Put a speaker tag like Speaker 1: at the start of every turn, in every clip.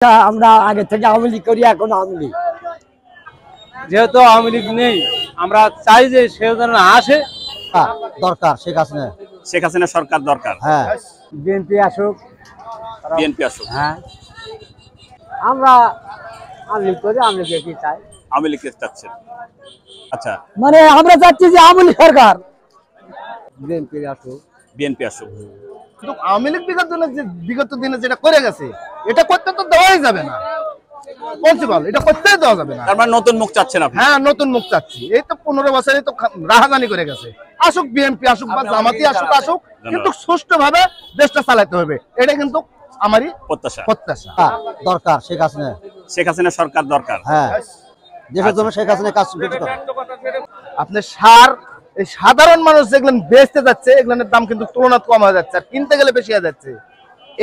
Speaker 1: আমরা আগে থেকে আওয়ামী লীগ করি, এখন আওয়ামী লীগ।
Speaker 2: যেহেতু আওয়ামী লীগ নেই, আমরা চাই যে সে যেন আসে।
Speaker 1: দরকার শেখ হাসিনা
Speaker 3: সরকার দরকার।
Speaker 1: হ্যাঁ,
Speaker 2: বিএনপি আসুক।
Speaker 3: বিএনপি আসুক।
Speaker 2: হ্যাঁ, আমরা আওয়ামী লীগ করি, আওয়ামী লীগ কি চাই?
Speaker 3: আওয়ামী লীগ চাচ্ছেন। আচ্ছা,
Speaker 1: মানে আমরা চাচ্ছি যে আওয়ামী লীগ সরকার।
Speaker 2: বিএনপি আসুক।
Speaker 3: বিএনপি আসুক।
Speaker 4: কিন্তু আওয়ামী লীগ বিগত দিনে যেটা করে গেছে, এটা করতে তো দেওয়াই যাবে না। পসিবল, এটা করতেই দেওয়া যাবে না।
Speaker 3: তার মানে নতুন মুখ চাচ্ছেন আপনি?
Speaker 4: হ্যাঁ, নতুন মুখ চাচ্ছি। এই তো 15 বছরে তো রাহাজানি করে গেছে। আসুক বিএনপি আসুক বা জামাতি আসুক, কিন্তু সুষ্ঠুভাবে দেশটা চালাতে হবে। এটা কিন্তু আমারই প্রত্যাশা।
Speaker 1: দরকার শেখ হাসিনা
Speaker 3: সরকার দরকার।
Speaker 1: হ্যাঁ, দেশের জন্য শেখ হাসিনা কাজ বেশি করে।
Speaker 4: আপনি সার, এই সাধারণ মানুষ যেগুলো বেচতে যাচ্ছে, এগুলোর দাম কিন্তু তুলনায় কম হয়ে যাচ্ছে, আর কিনতে গেলে বেশি হয়ে যাচ্ছে।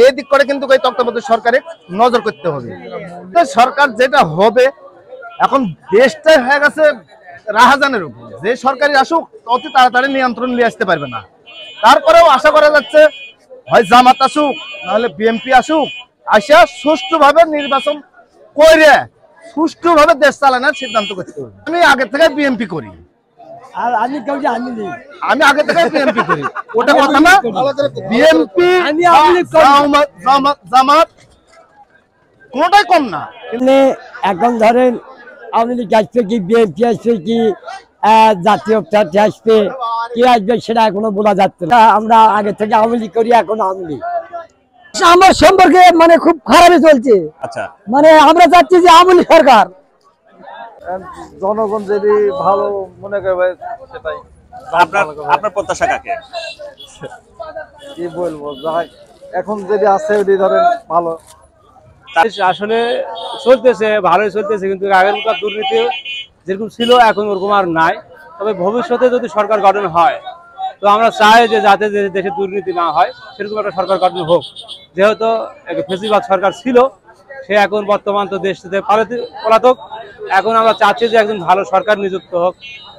Speaker 4: এই দিক করে কিন্তু এই তত্ত্বাবধায়ক সরকারের নজর করতে হবে। সরকার যেটা হবে, এখন দেশটাই হয়ে গেছে রাহাজানের উপর। যে সরকারি আসুক অতি তাড়াতাড়ি নিয়ন্ত্রণ নিয়ে আসতে পারবে না। তারপরেও আশা করা যাচ্ছে হয় জামাত আসুক, নাহলে বিএনপি আসুক, আসিয়া সুষ্ঠুভাবে নির্বাচন করে সুষ্ঠুভাবে দেশ চালানোর সিদ্ধান্ত করতে হবে। আমি আগে থেকে বিএনপি করি,
Speaker 1: আর আমি
Speaker 4: আমি আগে থেকে বিএনপি করি, ওটা কথা না। বিএনপি জামাত কোনটাই কম না।
Speaker 1: এখন ধরেন আওয়ামী লীগ আসবে কি, বিএনপি আসবে কি, জাতীয় প্রার্থী আসবে কি আসবে, সেটা এখনো বলা যাচ্ছে না। আমরা আগে থেকে আওয়ামী লীগ করি, এখন আওয়ামী লীগ। আমার সম্পর্কে মানে খুব খারাপই চলছে।
Speaker 3: আচ্ছা,
Speaker 1: মানে আমরা চাচ্ছি যে আওয়ামী লীগ সরকার।
Speaker 2: জনগণ যদি ভালো মনে করে সেটাই।
Speaker 3: আপনার প্রত্যাশা কাকে?
Speaker 2: কি বলবো, এখন যদি আছে ওটি ধরেন ভালো। আসলে চলতেছে, ভালোই চলতেছে, কিন্তু আগেরকার দুর্নীতি যেরকম ছিল এখন ওরকম আর নাই। তবে ভবিষ্যতে যদি সরকার গঠন হয়, তো আমরা চাই যে যাতে দেশে দুর্নীতি না হয়, সেরকম একটা সরকার গঠন হোক। যেহেতু ফেসিবাদ সরকার ছিল, সে এখন বর্তমান তো দেশ থেকে পলাতক। এখন আমরা চাচ্ছি যে একজন ভালো সরকার নিযুক্ত হোক,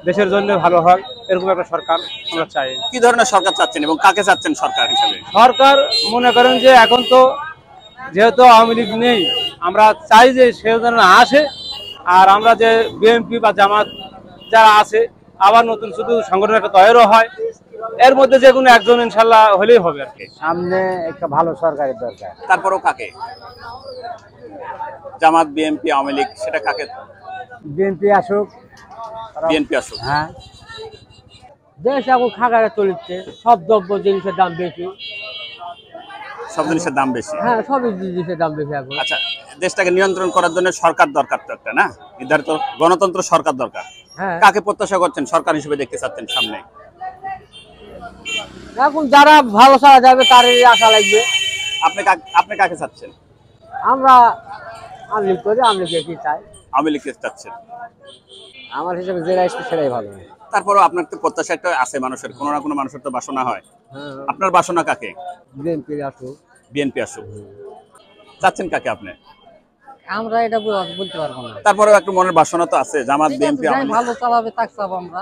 Speaker 2: দেশের জন্য ভালো হয়, এরকম একটা সরকার আমরা চাই।
Speaker 3: কি ধরনের সরকার চাচ্ছেন এবং কাকে চাচ্ছেন সরকার হিসেবে?
Speaker 2: সরকার মনে করেন যে এখন তো যেহেতু আওয়ামী লীগ নেই, আমরা চাই যে সে যেন আসে। আর আমরা যে বিএনপি বা জামাত যারা আছে, আবার নতুন শুধু সংগঠন একটা তৈরিও হয়, এর মধ্যে যে কোনো একজন ইনশাল্লাহ হলেই হবে আর কি।
Speaker 1: সামনে একটা ভালো সরকারের দরকার।
Speaker 3: তারপরও কাকে? জামাত, বিএনপি, আওয়ামী লীগ, সেটা কাকে?
Speaker 1: বিএনপি আসুক।
Speaker 3: বিএনপি আসুক।
Speaker 1: হ্যাঁ, দেশ এখন খাগারে চলছে, সব দ্রব্য জিনিসের দাম বেশি।
Speaker 3: সব জিনিসের দাম বেশি।
Speaker 1: হ্যাঁ, সব জিনিসের দাম বেশি এখন।
Speaker 3: আচ্ছা, দেশটাকে নিয়ন্ত্রণ করার জন্য সরকার দরকার তো একটা, না? নির্ধারিত গণতন্ত্র সরকার দরকার।
Speaker 1: হ্যাঁ,
Speaker 3: কাকে প্রত্যাশা করছেন সরকার হিসেবে দেখতে চাচ্ছেন সামনে?
Speaker 1: এখন যারা ভালো চালা যাবে তারই আশা লাগবে।
Speaker 3: আপনি কাকে চাচ্ছেন?
Speaker 1: আমরা আওয়ামী লীগ করি, আওয়ামী লীগ কি চাই?
Speaker 3: আওয়ামী লীগকে চাচ্ছেন।
Speaker 1: আমার হিসেবে যেটা আসবে সেটাই ভালো।
Speaker 3: তারপরও আপনার তো প্রত্যাশা একটা আছে মানুষের, কোনো না কোনো মানুষের তো বাসনা হয়। আপনার বাসনা কাকে?
Speaker 1: বিএনপি আসুক।
Speaker 3: বিএনপি আসুক। চাচ্ছেন কাকে আপনি?
Speaker 1: আমরা এটা বলতে পারবো না।
Speaker 3: তারপরেও একটু মনের বাসনা তো আছে, জামাত, বিএনপি,
Speaker 1: ভালো চালাবে তাকে চাবো আমরা।